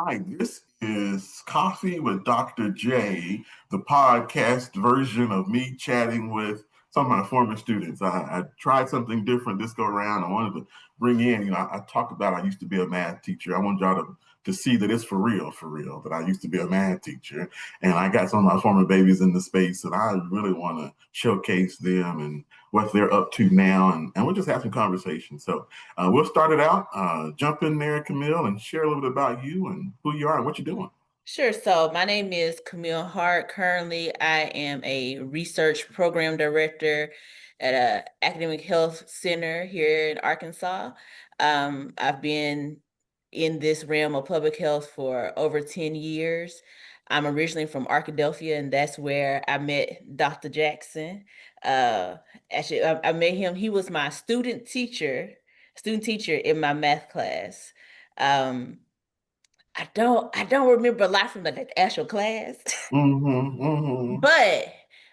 Hi, this is Coffee with Dr. J, the podcast version of me chatting with some of my former students. I tried something different this go around. I wanted to bring in, I talked about I used to be a math teacher. I wanted y'all to see that it's for real, that I used to be a math teacher. And I got some of my former babies in the space, and I really want to showcase them and what they're up to now. And we'll just have some conversation. So we'll start it out. Jump in there, Camille, and share a little bit about you and who you are and what you're doing. Sure. So my name is Camille Hart. Currently, I am a research program director at a academic health center here in Arkansas. I've been in this realm of public health for over 10 years. I'm originally from Arkadelphia, and that's where I met Dr. Jackson. Uh, actually, I met him. He was my student teacher in my math class. Um, I don't remember a lot from the actual class, Mm-hmm, mm-hmm.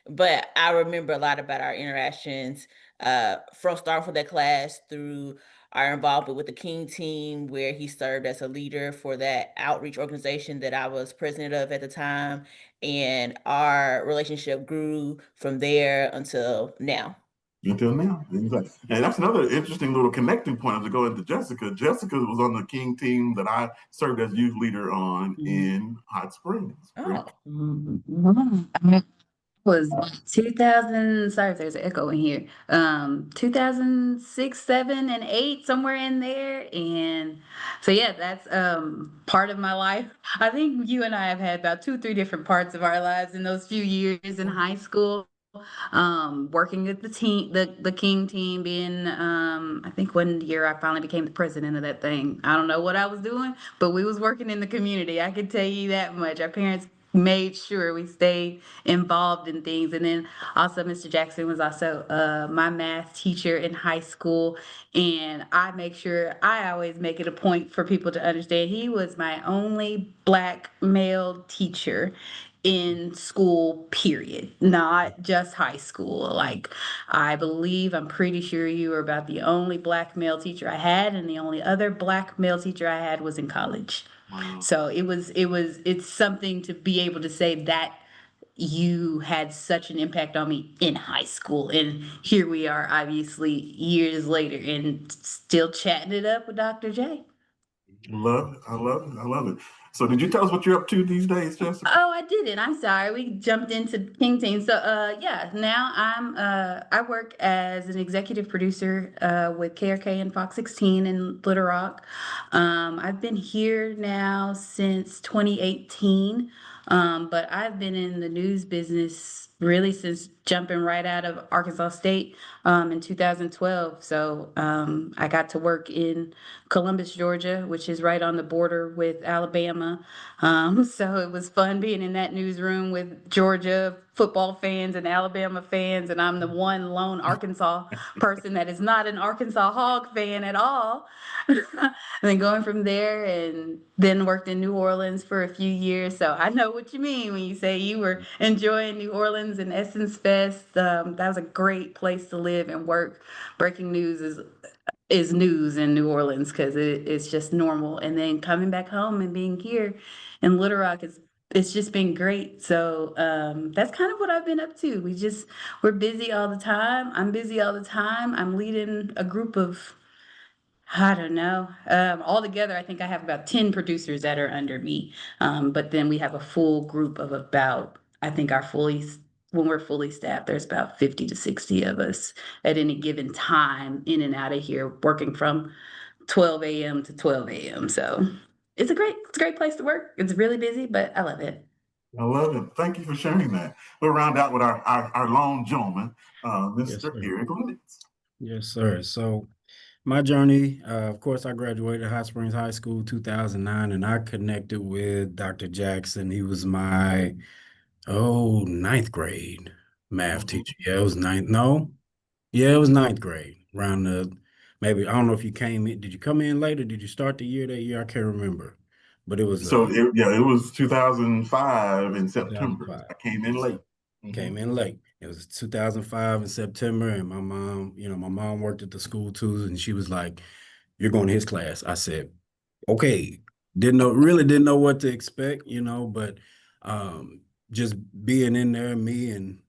but I remember a lot about our interactions from starting from that class through our involvement with the King team, where he served as a leader for that outreach organization that I was president of at the time, and our relationship grew from there until now. Until now. Exactly. And that's another interesting little connecting point to go into Jessica. Jessica was on the King team that I served as youth leader on in Hot Springs. Oh, It was 2000, sorry if there's an echo in here. 2006, 7, and 8, somewhere in there. And so yeah, that's part of my life. I think you and I have had about 2, 3 different parts of our lives in those few years in high school. Working with the team, the King team, being I think one year I finally became the president of that thing. I don't know what I was doing, but we was working in the community. I can tell you that much. Our parents made sure we stayed involved in things. And then also Mr. Jackson was also my math teacher in high school. And I always make it a point for people to understand he was my only black male teacher in school, period, not just high school. Like, I'm pretty sure you were about the only black male teacher I had, and the only other black male teacher I had was in college. Wow. So it's something to be able to say that you had such an impact on me in high school. And here we are, obviously, years later, and still chatting it up with Dr. J. Love it. I love it. I love it. So did you tell us what you're up to these days, Jessica? Oh, I didn't. I'm sorry. We jumped into King Team. So yeah, now I work as an executive producer with KRK and Fox 16 in Little Rock. I've been here now since 2018. But I've been in the news business really since jumping right out of Arkansas State in 2012. So I got to work in Columbus, Georgia, which is right on the border with Alabama. So it was fun being in that newsroom with Georgia football fans and Alabama fans, and I'm the one lone Arkansas person that is not an Arkansas Hog fan at all. And then going from there, and then worked in New Orleans for a few years. So I know what you mean when you say you were enjoying New Orleans and Essence Fest. That was a great place to live and work. Breaking news is news in New Orleans because it's just normal. And then coming back home and being here in Little Rock it's just been great. So that's kind of what I've been up to. We're busy all the time. I'm busy all the time. I'm leading a group of, I don't know. Altogether, I think I have about 10 producers that are under me. But then we have a full group of about, I think when we're fully staffed, there's about 50 to 60 of us at any given time in and out of here working from 12 a.m. to 12 a.m. So it's a great place to work. It's really busy, but I love it. I love it. Thank you for sharing that. We'll round out with our lone gentleman, Yes, Mr. sir. Eric Lennox. Yes, sir. So my journey, of course, I graduated Hot Springs High School 2009, and I connected with Dr. Jackson. He was my, ninth grade math Mhm. teacher. Yeah, it was ninth. No, yeah, it was ninth grade. Around maybe, I don't know if you came in. Did you come in later? Did you start the year that year? I can't remember. But it was So it was 2005 in September. 2005. I came in late. Mhm. Came in late. It was 2005 in September, and my mom worked at the school too, and she was like, "You're going to his class." I said, "Okay, really didn't know what to expect, you know, but just being in there, me and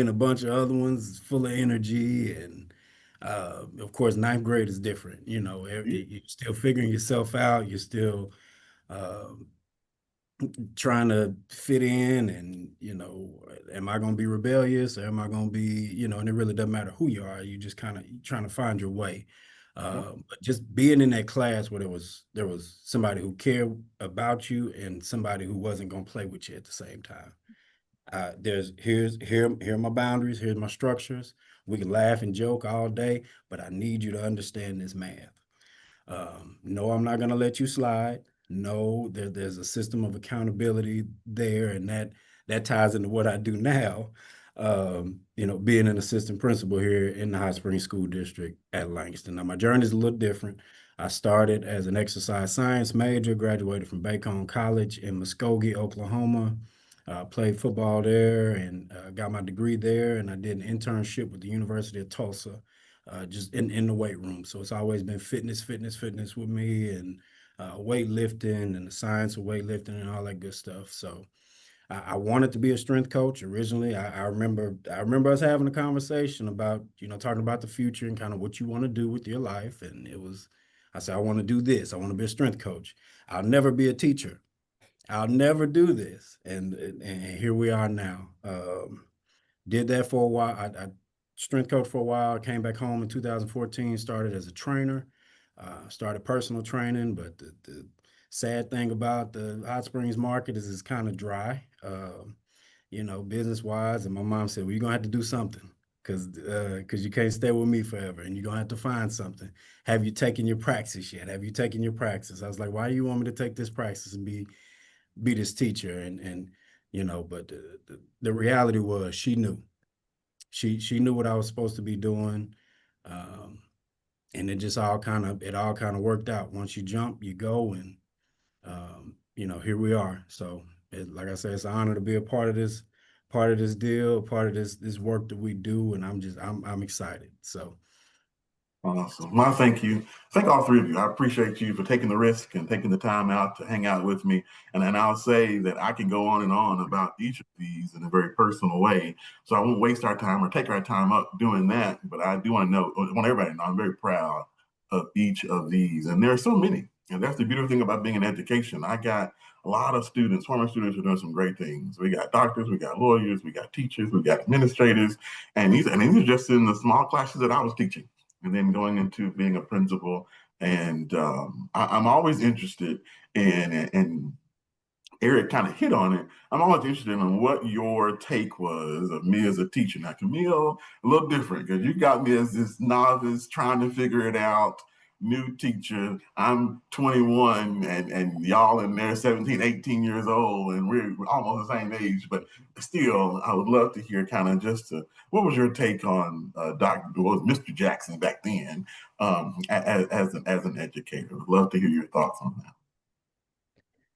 a bunch of other ones full of energy. And of course, ninth grade is different, you know, you're still figuring yourself out. You're still um trying to fit in, and you know, am I going to be rebellious, or am I going to be, you know, and it really doesn't matter who you are. You just kind of trying to find your way. But just being in that class where there was somebody who cared about you and somebody who wasn't going to play with you at the same time. Here are my boundaries, here's my structures. We can laugh and joke all day, but I need you to understand this math. No, I'm not going to let you slide. No, there's a system of accountability there, and that ties into what I do now. You know, being an assistant principal here in the Hot Springs School District at Langston. Now, my journey is a little different. I started as an exercise science major, graduated from Bacone College in Muskogee, Oklahoma. Played football there and got my degree there, and I did an internship with the University of Tulsa, just in the weight room. So it's always been fitness with me, and weightlifting and the science of weightlifting and all that good stuff. So I wanted to be a strength coach originally. I remember us having a conversation about, you know, talking about the future and kind of what you want to do with your life. And I said, I want to do this. I want to be a strength coach. I'll never be a teacher. I'll never do this. And here we are now. Did that for a while. I strength coach for a while. Came back home in 2014, started as a trainer, started personal training. But the sad thing about the Hot Springs market is it's kind of dry, you know, business wise. And my mom said, well, you're going to have to do something because you can't stay with me forever, and you're going to have to find something. Have you taken your praxis yet? Have you taken your praxis? I was like, why do you want me to take this praxis and be this teacher? And you know, but the reality was she knew. She knew what I was supposed to be doing. Um, and it all kind of worked out. Once you jump, you go, and you know, here we are. So like I said, it's an honor to be a part of this deal, part of this work that we do, and I'm excited. So Awesome. Well, thank you. Thank all three of you. I appreciate you for taking the risk and taking the time out to hang out with me. And I'll say that I can go on and on about each of these in a very personal way. So I won't waste our time or take our time up doing that. But I do want to know, I want everybody to know I'm very proud of each of these. And there are so many. And that's the beautiful thing about being in education. I got a lot of students, former students, who are doing some great things. We got doctors, we got lawyers, we got teachers, we got administrators. And these are just in the small classes that I was teaching, and then going into being a principal. And I'm always interested and Eric kind of hit on it. I'm always interested in what your take was of me as a teacher. Now, Camille, a little different because you got me as this novice trying to figure it out, new teacher. I'm 21 and y'all in there 17, 18 years old, and we're almost the same age, but still, I would love to hear kind of what was your take on Mr. Jackson back then as an educator? I'd love to hear your thoughts on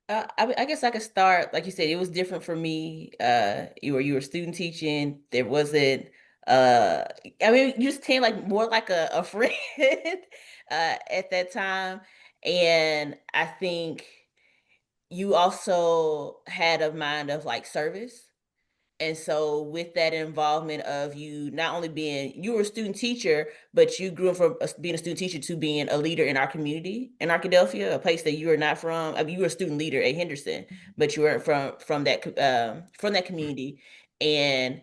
that. I guess I could start, like you said, it was different for me. You were student teaching. There wasn't, I mean, you just came like more like a friend at that time. And I think you also had a mind of like service. And so with that involvement of you not only you were a student teacher, but you grew from being a student teacher to being a leader in our community in Arkadelphia, a place that you were not from. I mean, you were a student leader at Henderson, but you weren't from that community, and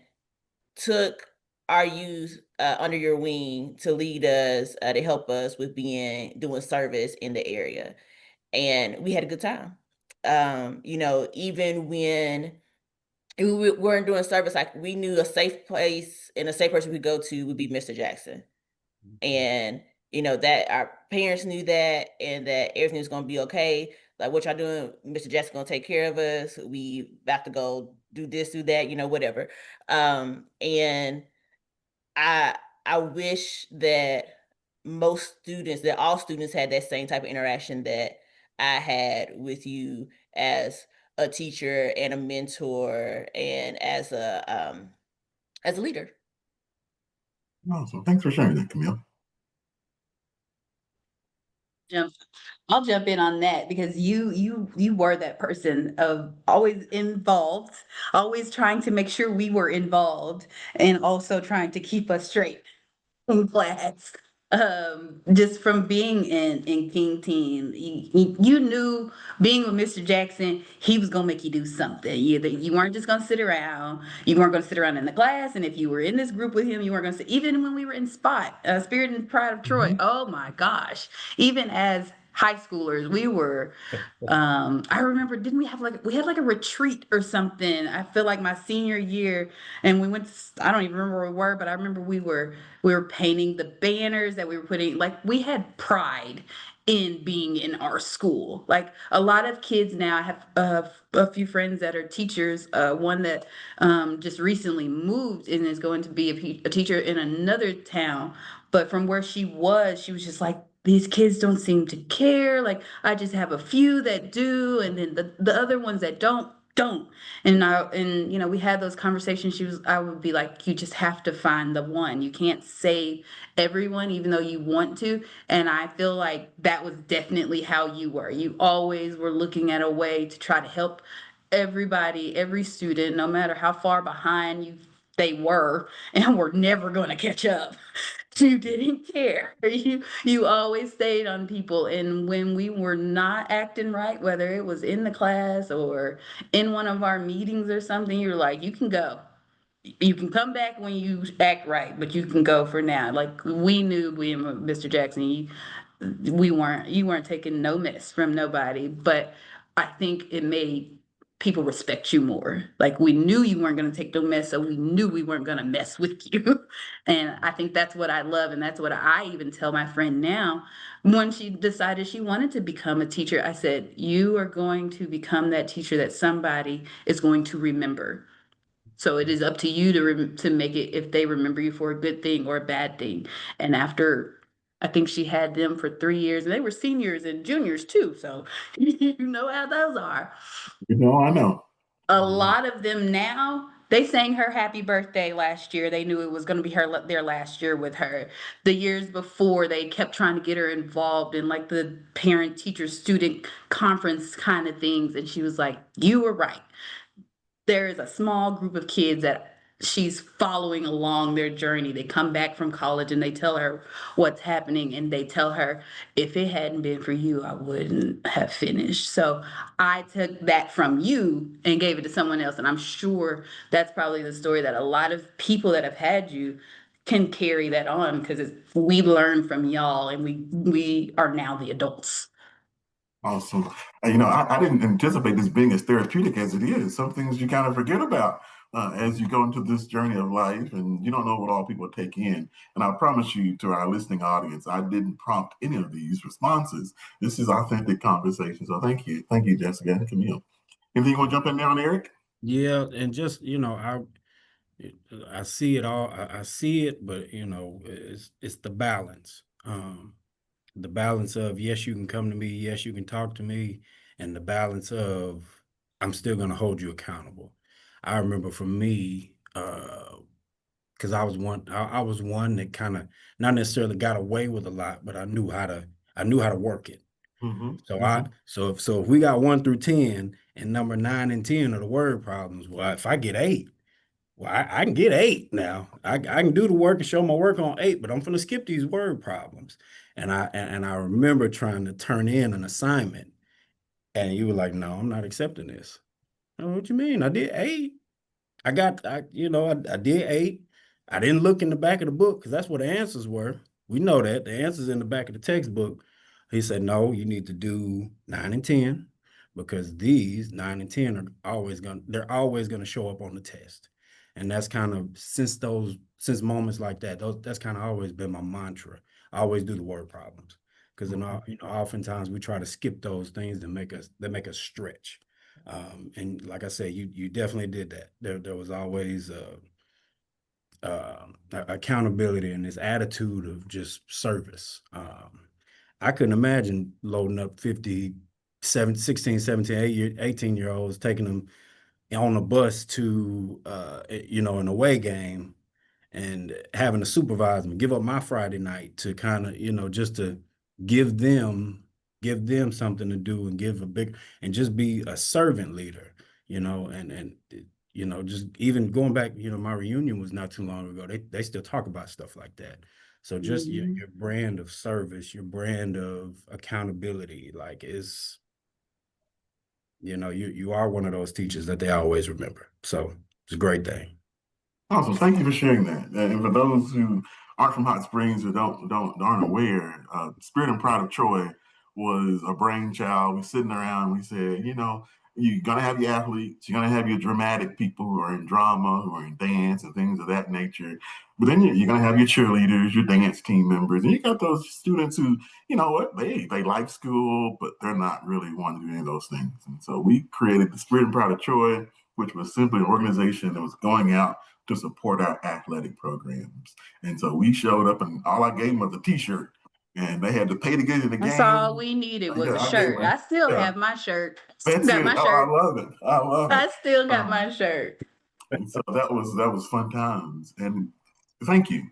took our youth under your wing to lead us, to help us with doing service in the area. And we had a good time. You know, even when we weren't doing service, like we knew a safe place and a safe person we could go to would be Mr. Jackson. And you know that our parents knew that, and that everything was gonna be okay. Like, what y'all doing? Mr. Jackson gonna take care of us. We about to go do this, do that, you know, whatever. And I I wish that all students had that same type of interaction that I had with you as a teacher and a mentor and as a leader. Awesome. Thanks for sharing that, Camille. jump I'll jump in on that because you were that person of always involved, always trying to make sure we were involved and also trying to keep us straight in class. Just from being in King Team, you knew being with Mr. Jackson, he was gonna make you do something. You weren't just gonna sit around. You weren't gonna sit around in the class, and if you were in this group with him, you weren't gonna sit. Even when we were in Spot, Spirit and Pride of Troy. Oh my gosh! Even as high schoolers, we were I remember, didn't we had like a retreat or something? I feel like my senior year, and we went I don't even remember where we were, but I remember we were painting the banners that we were putting, like we had pride in being in our school. Like a lot of kids now, I have a few friends that are teachers, one that just recently moved and is going to be a teacher in another town. But from where she was just like, these kids don't seem to care. Like I just have a few that do, and then the other ones that don't. And you know, we had those conversations. I would be like, you just have to find the one. You can't save everyone, even though you want to. And I feel like that was definitely how you were. You always were looking at a way to try to help everybody, every student, no matter how far behind they were and were never going to catch up. You didn't care. You always stayed on people. And when we were not acting right, whether it was in the class or in one of our meetings or something, you're like, you can go. You can come back when you act right, but you can go for now. Like we knew being Mr. Jackson, you weren't taking no mess from nobody, but I think it made people respect you more. Like we knew you weren't going to take no mess, so we knew we weren't going to mess with you. And I think that's what I love, and that's what I even tell my friend now. When she decided she wanted to become a teacher, I said, "You are going to become that teacher that somebody is going to remember." So it is up to you to make it if they remember you for a good thing or a bad thing. And after, I think she had them for 3 years, and they were seniors and juniors too. So you know how those are. You know, I know. A lot of them now, they sang her happy birthday last year. They knew it was going to be their last year with her. The years before, they kept trying to get her involved in like the parent teacher student conference kind of things, and she was like, "You were right. There is a small group of kids that she's following along their journey. They come back from college and they tell her what's happening, and they tell her, if it hadn't been for you, I wouldn't have finished." So I took that from you and gave it to someone else. And I'm sure that's probably the story that a lot of people that have had you can carry that on, because we learned from y'all, and we are now the adults. Awesome. You know, I didn't anticipate this being as therapeutic as it is. Some things you kind of forget about as you go into this journey of life, and you don't know what all people take in. And I promise you, to our listening audience, I didn't prompt any of these responses. This is authentic conversation. So thank you, Jessica and Camille. Anything you want to jump in there on, Eric? Yeah, and just I see it all. I see it, but it's the balance. The balance of, yes, you can come to me, yes, you can talk to me, and the balance of, I'm still gonna hold you accountable. I remember for me, because I was one that kind of not necessarily got away with a lot, but I knew how to work it. Mm-hmm. So Mm-hmm. if we got 1 through 10, and number 9 and 10 are the word problems, well, if I get 8, well, I can get 8 now. I can do the work and show my work on 8, but I'm gonna skip these word problems. And I remember trying to turn in an assignment, and you were like, "No, I'm not accepting this." "Oh, what you mean? I did 8. I did 8. I didn't look in the back of the book because that's where the answers were. We know that the answers in the back of the textbook." He said, "No, you need to do 9 and 10, because these 9 and 10 they're always gonna show up on the test." And that's kind of, since moments like that, that's kind of always been my mantra. I always do the word problems, because oftentimes we try to skip those things that make us stretch. And like I said, you definitely did that. There was always accountability and this attitude of just service. I couldn't imagine loading up 16, 17, 18-year-olds, taking them on a bus to an away game, and having to supervise them, give up my Friday night to kind of, just to give them something to do and and just be a servant leader, and just even going back, my reunion was not too long ago. They still talk about stuff like that. So just Mhm. your brand of service, your brand of accountability, like is, you are one of those teachers that they always remember. So it's a great thing. Awesome. Thank you for sharing that. And for those who aren't from Hot Springs or aren't aware, Spirit and Pride of Troy was a brainchild. We sitting around, we said, you're gonna have your athletes, you're gonna have your dramatic people who are in drama, who are in dance and things of that nature. But then you're gonna have your cheerleaders, your dance team members, and you got those students who, you know what, they like school, but they're not really wanting to do any of those things. And so we created the Spirit and Pride of Troy, which was simply an organization that was going out to support our athletic programs. And so we showed up, and all I gave them was a T-shirt, and they had to pay to get in the That's all game. we needed was Yeah, a I gave shirt. them. I still Yeah, have my shirt. Still that's got it. my Oh, I shirt. love it. I love it. I still got Um, my shirt. and so that was fun times. And thank you.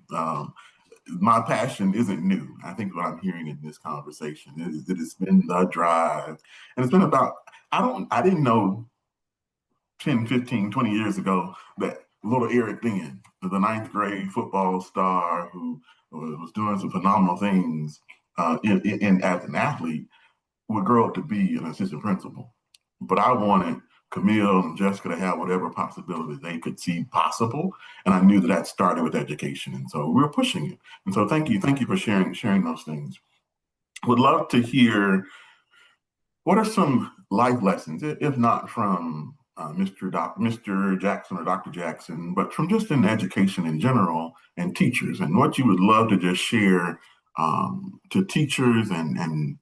My passion isn't new. I think what I'm hearing in this conversation is that it's been the drive, and it's been about. I didn't know 10, 15, 20 years ago that little Eric Dean, the ninth grade football star who was doing some phenomenal things as an athlete, would grow up to be an assistant principal. But I wanted Camille and Jessica to have whatever possibilities they could see possible, and I knew that started with education, and so we were pushing it. And so thank you for sharing those things. Would love to hear what are some life lessons, if not from Mr. Jackson or Dr. Jackson, but from just in education in general and teachers, and what you would love to just share to teachers and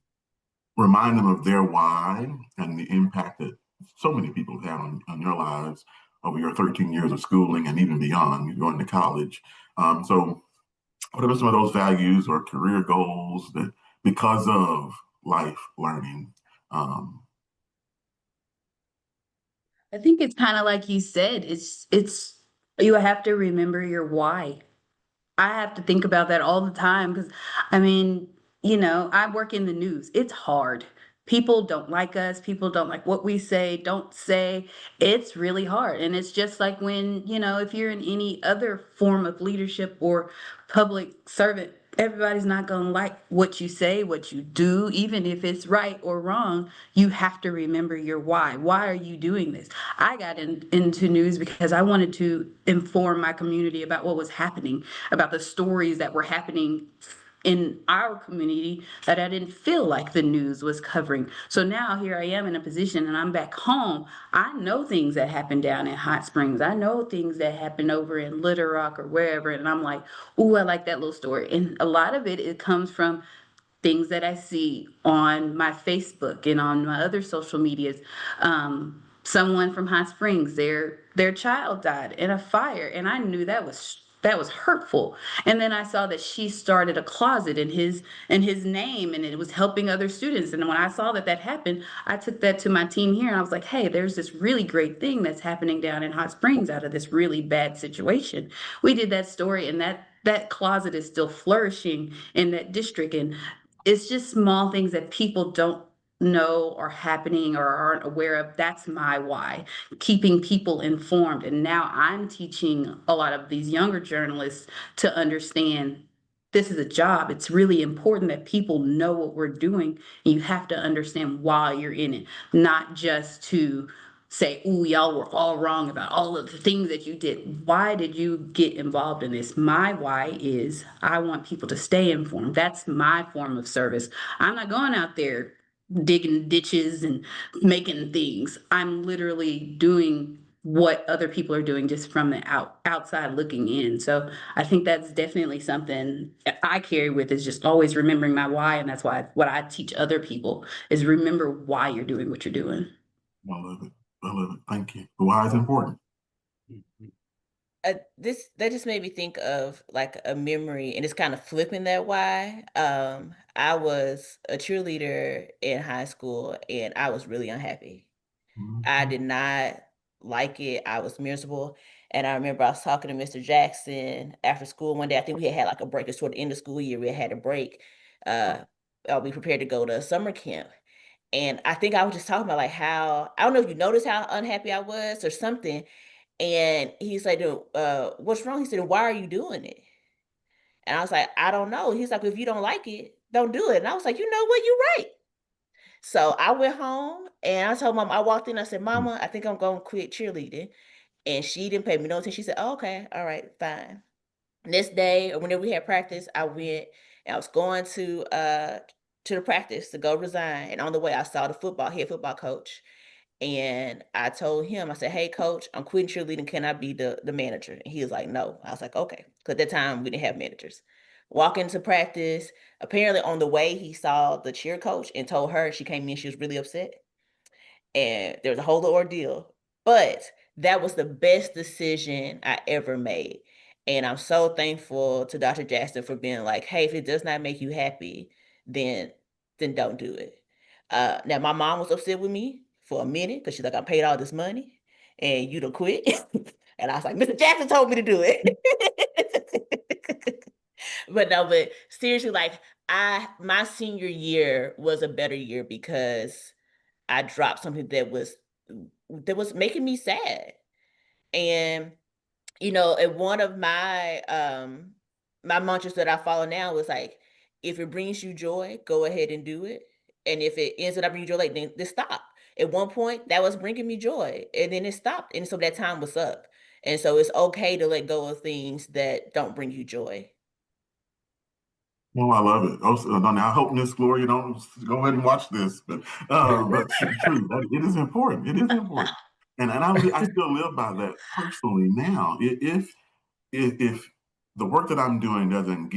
remind them of their why and the impact that so many people have had on your lives over your 13 years of schooling and even beyond. You're going to college. So, what are some of those values or career goals that, because of life learning, um, I think it's kind of like you said, it's you have to remember your why. I have to think about that all the time because I mean, I work in the news. It's hard. People don't like us. People don't like what we say, don't say. It's really hard. And it's just like when, if you're in any other form of leadership or public servant, everybody's not going to like what you say, what you do, even if it's right or wrong. You have to remember your why. Why are you doing this? I got into news because I wanted to inform my community about what was happening, about the stories that were happening in our community that I didn't feel like the news was covering. So now here I am in a position and I'm back home. I know things that happen down in Hot Springs. I know things that happen over in Little Rock or wherever. And I'm like, ooh, I like that little story. And a lot of it comes from things that I see on my Facebook and on my other social medias. Someone from Hot Springs, their child died in a fire, and I knew that was hurtful. And then I saw that she started a closet in his name, and it was helping other students. And when I saw that happened, I took that to my team here, and I was like, "Hey, there's this really great thing that's happening down in Hot Springs out of this really bad situation." We did that story, and that closet is still flourishing in that district. And it's just small things that people don't know are happening or aren't aware of. That's my why, keeping people informed. And now I'm teaching a lot of these younger journalists to understand this is a job. It's really important that people know what we're doing. And you have to understand why you're in it, not just to say, "Ooh, y'all were all wrong about all of the things that you did." Why did you get involved in this? My why is I want people to stay informed. That's my form of service. I'm not going out there digging ditches and making things. I'm literally doing what other people are doing just from the outside looking in. So I think that's definitely something I carry with, is just always remembering my why. And that's why what I teach other people is remember why you're doing what you're doing. I love it. I love it. Thank you. Why is important? That just made me think of like a memory, and it's kind of flipping that why. I was a cheerleader in high school, and I was really unhappy. I Mhm. did not like it. I was miserable. And I remember I was talking to Mr. Jackson after school one day. I think we had like a break. It's toward the end of school year. We had a break. Uh, I'll be prepared to go to summer camp. And I think I was just talking about like how, I don't know if you noticed how unhappy I was or something. And he's like, "Dude, what's wrong?" He said, "Why are you doing it?" And I was like, "I don't know." He's like, "If you don't like it, don't do it." And I was like, "You know what? You're right." So I went home and I told mom, I walked in, I said, "Mama, I think I'm going to quit cheerleading." And she didn't pay me no attention. She said, "Oh, okay, all right, fine." Next day, or whenever we had practice, I went and I was going to the practice to go resign. And on the way, I saw the head football coach. And I told him, I said, "Hey, coach, I'm quitting cheerleading. Can I be the manager?" And he was like, "No." I was like, "Okay." Because at that time, we didn't have managers. Walk into practice. Apparently, on the way, he saw the cheer coach and told her. She came in, she was really upset. And there was a whole ordeal. But that was the best decision I ever made. And I'm so thankful to Dr. Jackson for being like, "Hey, if it does not make you happy, then don't do it." Now my mom was upset with me for a minute because she's like, "I paid all this money and you done quit." And I was like, "Mr. Jackson told me to do it." But no, but seriously, like my senior year was a better year because I dropped something that was making me sad. And and one of my mantras that I follow now is like, if it brings you joy, go ahead and do it. And if it ends up bringing you joy, like, then stop. At one point, that was bringing me joy, and then it stopped, and so that time was up. And so it's okay to let go of things that don't bring you joy. Oh, I love it. Oh, so, now I hope Miss Gloria don't go ahead and watch this, but true, that it is important. It is important, and I still live by that personally now. If the work that I'm doing doesn't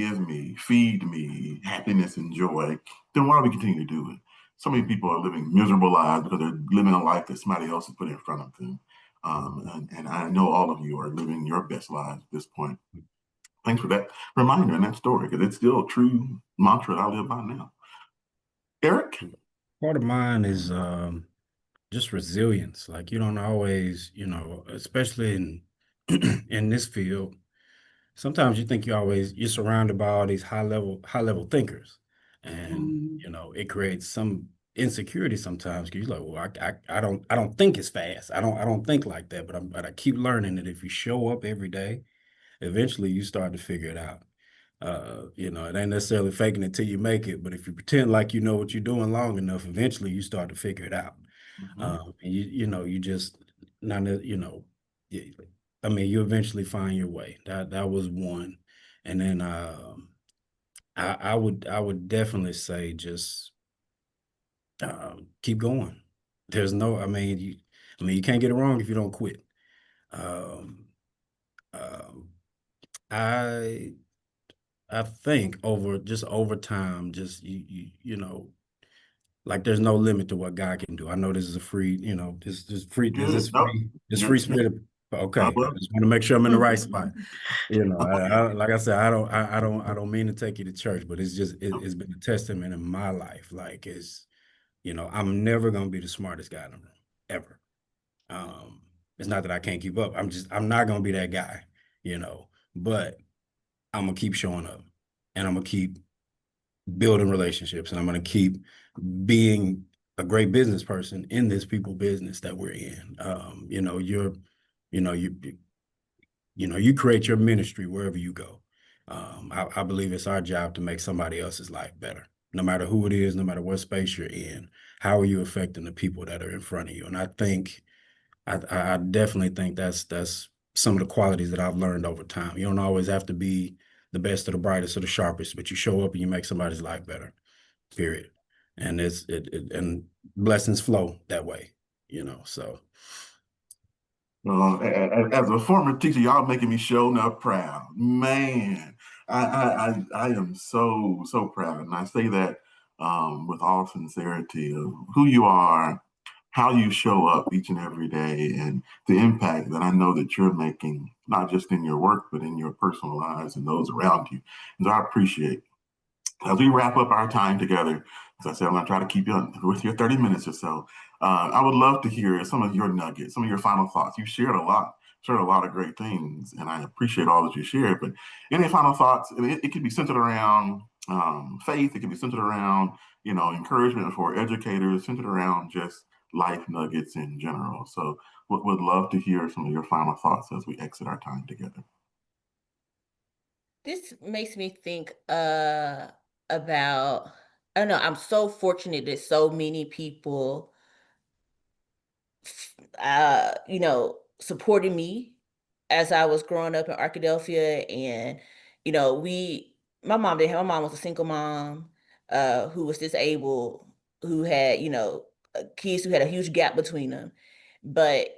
feed me happiness and joy, then why do we continue to do it? So many people are living miserable lives because they're living a life that somebody else has put in front of them. And I know all of you are living your best lives at this point. Thanks for that reminder and that story, because it's still a true mantra that I live by now. Eric? Part of mine is just resilience. Like you don't always, especially in in this field, sometimes you think you're surrounded by all these high level thinkers, and it creates some insecurity sometimes because you're like, well, I don't think as fast. I don't think like that, but I keep learning that if you show up every day, eventually you start to figure it out. It ain't necessarily faking it till you make it, but if you pretend like you know what you're doing long enough, eventually you start to figure it out. And you just not, y- I mean, you eventually find your way. That was one. And then I would definitely say just keep going. There's no, I mean, you can't get it wrong if you don't quit. Um, um, I I think over time, just like there's no limit to what God can do. I know this is a free, Good. No, this you're, free spirit. Okay, I I love just want to make sure I'm in the right spot. it. Like I said, I don't mean to take you to church, but it's been a testament in my life. Like I'm never gonna be the smartest guy in the room ever. Um, it's not that I can't keep up. I'm not gonna be that guy, but I'm gonna keep showing up, and I'm gonna keep building relationships, and I'm gonna keep being a great business person in this people business that we're in. You know, you create your ministry wherever you go. I believe it's our job to make somebody else's life better, no matter who it is, no matter what space you're in. How are you affecting the people that are in front of you? And I definitely think that's some of the qualities that I've learned over time. You don't always have to be the best or the brightest or the sharpest, but you show up and you make somebody's life better. Period. And and blessings flow that way. So As a former teacher, y'all making me show up proud. Man, I am so proud. And I say that with all sincerity of who you are, how you show up each and every day, and the impact that I know that you're making, not just in your work, but in your personal lives and those around you. And so I appreciate. As we wrap up our time together, as I said, I'm going to try to keep you with your 30 minutes or so. I would love to hear some of your nuggets, some of your final thoughts. You shared a lot of great things, and I appreciate all that you shared. But any final thoughts? It could be centered around faith. It can be centered around, encouragement for educators, centered around just life nuggets in general. So would love to hear some of your final thoughts as we exit our time together. This makes me think about, I don't know, I'm so fortunate that so many people supported me as I was growing up in Arkadelphia. And, my mom was a single mom, who was disabled, who had, kids who had a huge gap between them. But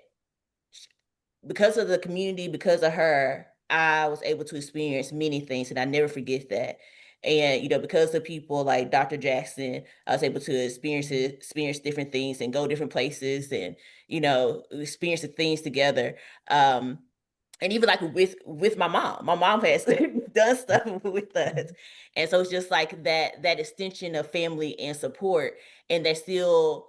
because of the community, because of her, I was able to experience many things, and I never forget that. And because of people like Dr. Jackson, I was able to experience different things and go different places, and experience the things together. Um, and even like with my mom has done stuff with us, and so it's just like that extension of family and support, and that still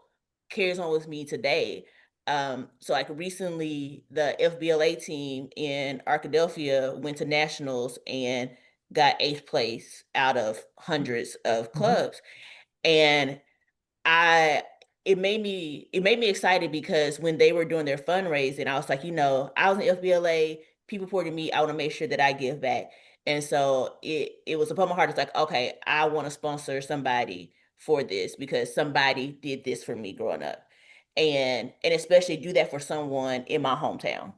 carries on with me today. So like recently, the FBLA team in Arkadelphia went to nationals and got eighth place out of hundreds of clubs. And I it made me excited, because when they were doing their fundraising, I was like, I was in FBLA, people supported me, I want to make sure that I give back. And so it was upon my heart. It's like, okay, I want to sponsor somebody for this, because somebody did this for me growing up. And especially do that for someone in my hometown.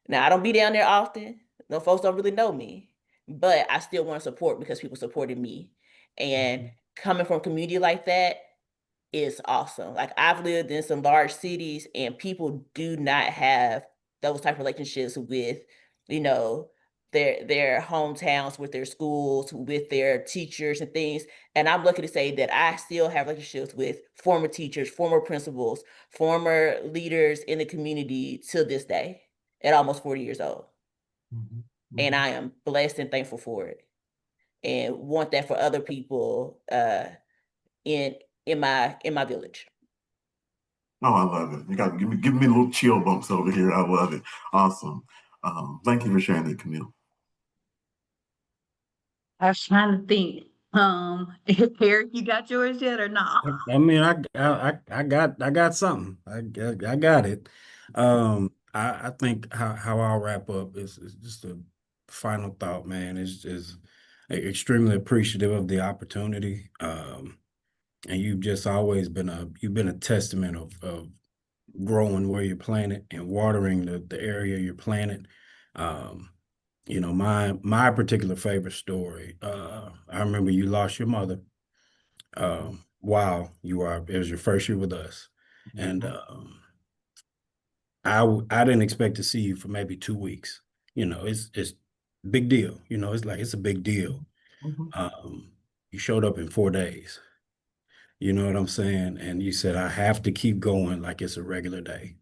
Now I don't be down there often. No folks don't really know me, but I still want to support because people supported me. And coming from a community like that is awesome. Like, I've lived in some large cities, and people do not have those type of relationships with, you know, their hometowns, with their schools, with their teachers and things. And I'm lucky to say that I still have relationships with former teachers, former principals, former leaders in the community to this day at almost 40 years old. And I am blessed and thankful for it, and want that for other people in my village. Oh, I love it. You got give me little chill bumps over here. I love it. Awesome. Thank you for sharing that, Camille. I was trying to think. Eric, you got yours yet or not? I mean, I got something. I got it. I think how I'll wrap up is just a final thought, man. Is extremely appreciative of the opportunity. And you've just always you've been a testament of growing where you're planted and watering the area you're planted. Um, my particular favorite story. I remember you lost your mother while it was your first year with us, and I didn't expect to see you for maybe 2 weeks. It's big deal. It's a big deal. You showed up in 4 days. You know what I'm saying? And you said, I have to keep going like it's a regular day.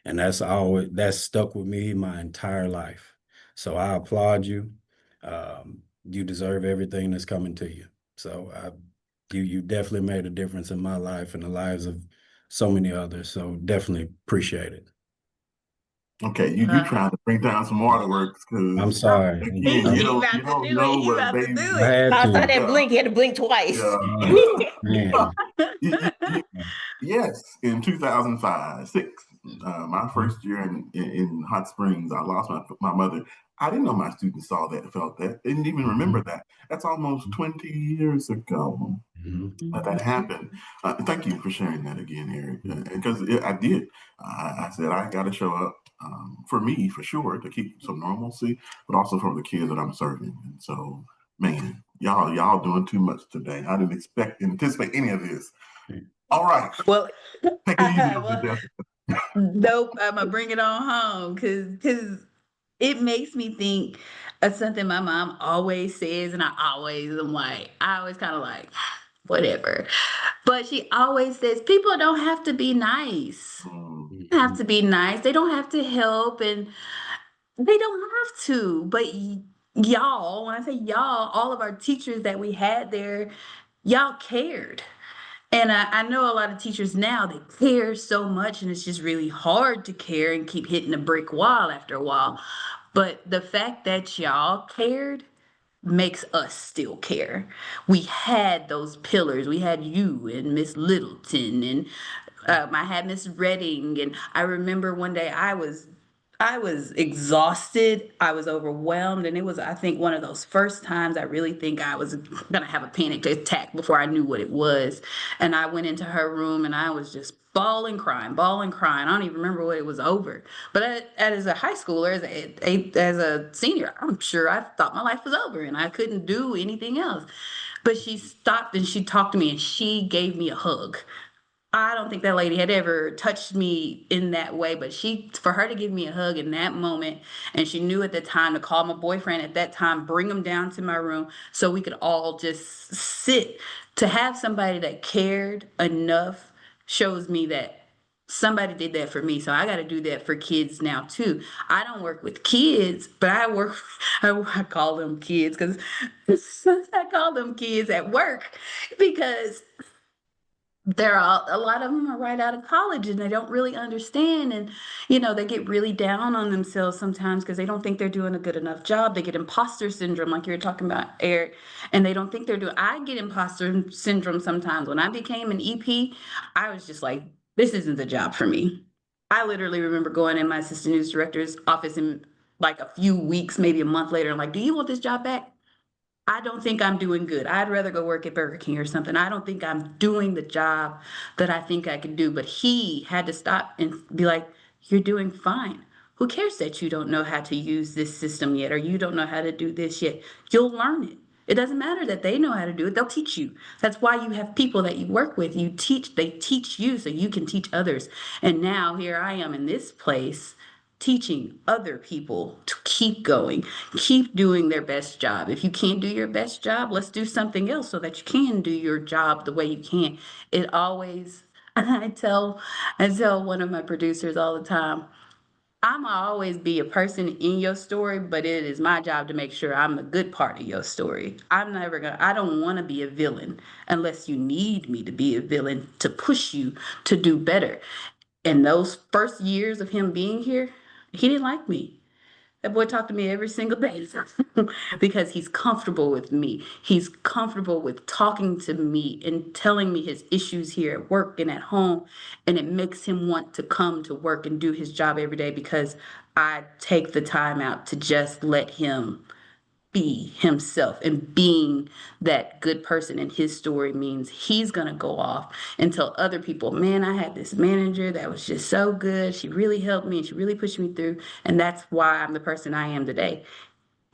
And that's stuck with me my entire life. So I applaud you. You deserve everything that's coming to you. So you definitely made a difference in my life and the lives of so many others. So definitely appreciate it. Okay, you trying to bring down some waterworks, I'm because sorry. again, He you don't about to do know it. He what about to baby. do I it. had I saw to. that blink. He had to blink twice. Yeah. Man. Yes, in 2005, six, my first year in Hot Springs, I lost my mother. I didn't know my students saw that, felt that, didn't even remember that. That's almost 20 years ago that happened. Thank you for sharing that again, Eric, because I did. I said I got to show up, for me, for sure, to keep some normalcy, but also for the kids that I'm serving. And so, man, y'all doing too much today. I didn't anticipate any of this. All right. Well, Take it easy over well, there. nope. I'm gonna bring it on home because it makes me think of something my mom always says, and I always kind of like, whatever. But she always says people don't have to be nice. They don't have to be nice. They don't have to help, and they don't have to. But y'all, when I say y'all, all of our teachers that we had there, y'all cared. And I know a lot of teachers now, they care so much, and it's just really hard to care and keep hitting a brick wall after a while. But the fact that y'all cared makes us still care. We had those pillars. We had you and Miss Littleton, and I had Miss Redding, and I remember one day I was exhausted. I was overwhelmed. And it was, I think, one of those first times I really think I was going to have a panic attack before I knew what it was. And I went into her room and I was just bawling, crying, bawling, crying. I don't even remember what it was over. But as a high schooler, as a senior, I'm sure I thought my life was over and I couldn't do anything else. But she stopped and she talked to me and she gave me a hug. I don't think that lady had ever touched me in that way, but for her to give me a hug in that moment, and she knew at the time to call my boyfriend at that time, bring him down to my room so we could all just sit. To have somebody that cared enough shows me that somebody did that for me. So I got to do that for kids now too. I don't work with kids, but I call them kids because I call them kids at work because a lot of them are right out of college and they don't really understand, and they get really down on themselves sometimes because they don't think they're doing a good enough job. They get imposter syndrome, like you were talking about, Eric, and they don't think they're doing. I get imposter syndrome sometimes. When I became an EP, I was just like, this isn't the job for me. I literally remember going in my assistant news director's office in like a few weeks, maybe a month later, and like, do you want this job back? I don't think I'm doing good. I'd rather go work at Burger King or something. I don't think I'm doing the job that I think I can do. But he had to stop and be like, you're doing fine. Who cares that you don't know how to use this system yet or you don't know how to do this yet? You'll learn it. It doesn't matter that they know how to do it. They'll teach you. That's why you have people that you work with. They teach you so you can teach others. And now here I am in this place teaching other people to keep going, keep doing their best job. If you can't do your best job, let's do something else so that you can do your job the way you can. It always, I tell one of my producers all the time, I'm gonna always be a person in your story, but it is my job to make sure I'm a good part of your story. I don't want to be a villain unless you need me to be a villain to push you to do better. And those first years of him being here, he didn't like me. That boy talked to me every single day because he's comfortable with me. He's comfortable with talking to me and telling me his issues here at work and at home. And it makes him want to come to work and do his job every day because I take the time out to just let him be himself, and being that good person in his story means he's going to go off and tell other people, man, I had this manager that was just so good, she really helped me and she really pushed me through, and that's why I'm the person I am today.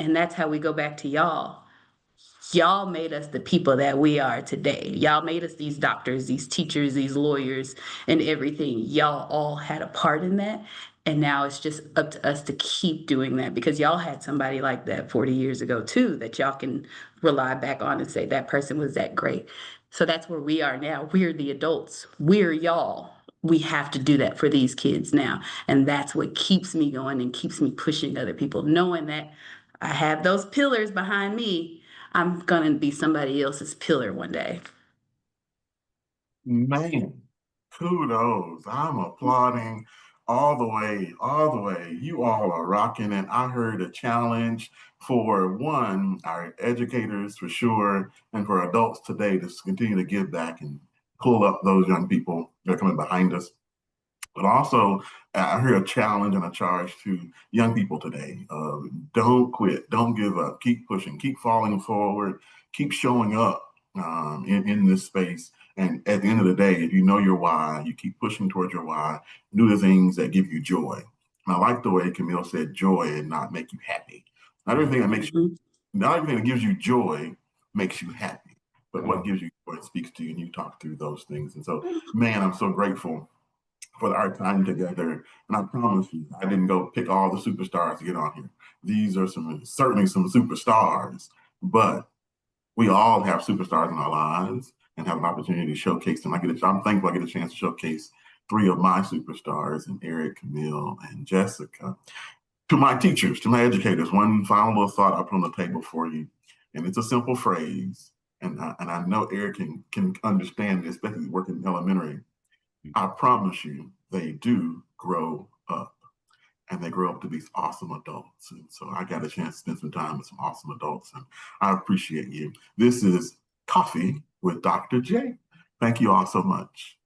And that's how we go back to y'all made us the people that we are today. Y'all made us these doctors, these teachers, these lawyers, and everything. Y'all all had a part in that. And now it's just up to us to keep doing that because y'all had somebody like that 40 years ago too, that y'all can rely back on and say that person was that great. So that's where we are now. We're the adults. We're y'all. We have to do that for these kids now. And that's what keeps me going and keeps me pushing other people, knowing that I have those pillars behind me. I'm going to be somebody else's pillar one day. Man, kudos. I'm applauding all the way, all the way. You all are rocking. And I heard a challenge for one, our educators for sure, and for adults today to continue to give back and pull up those young people that are coming behind us. But also, I heard a challenge and a charge to young people today. Don't quit. Don't give up. Keep pushing. Keep falling forward. Keep showing up in this space. And at the end of the day, if you know your why, you keep pushing towards your why, do the things that give you joy. And I like the way Camille said joy and not make you happy. Not everything that makes you, not everything that gives you joy makes you happy. But what gives you joy speaks to you, and you talk through those things. And so, man, I'm so grateful for our time together. And I promise you, I didn't go pick all the superstars to get on here. These are certainly some superstars, but we all have superstars in our lives and have an opportunity to showcase them. I'm thankful I get a chance to showcase three of my superstars, and Eric, Camille, and Jessica. To my teachers, to my educators, one final little thought I put on the table for you. And it's a simple phrase. And I know Eric can understand it, especially working in elementary. I promise you, they do grow up. and they grow up to be awesome adults. And so I got a chance to spend some time with some awesome adults, and I appreciate you. This is Coffee with Dr. J. Thank you all so much.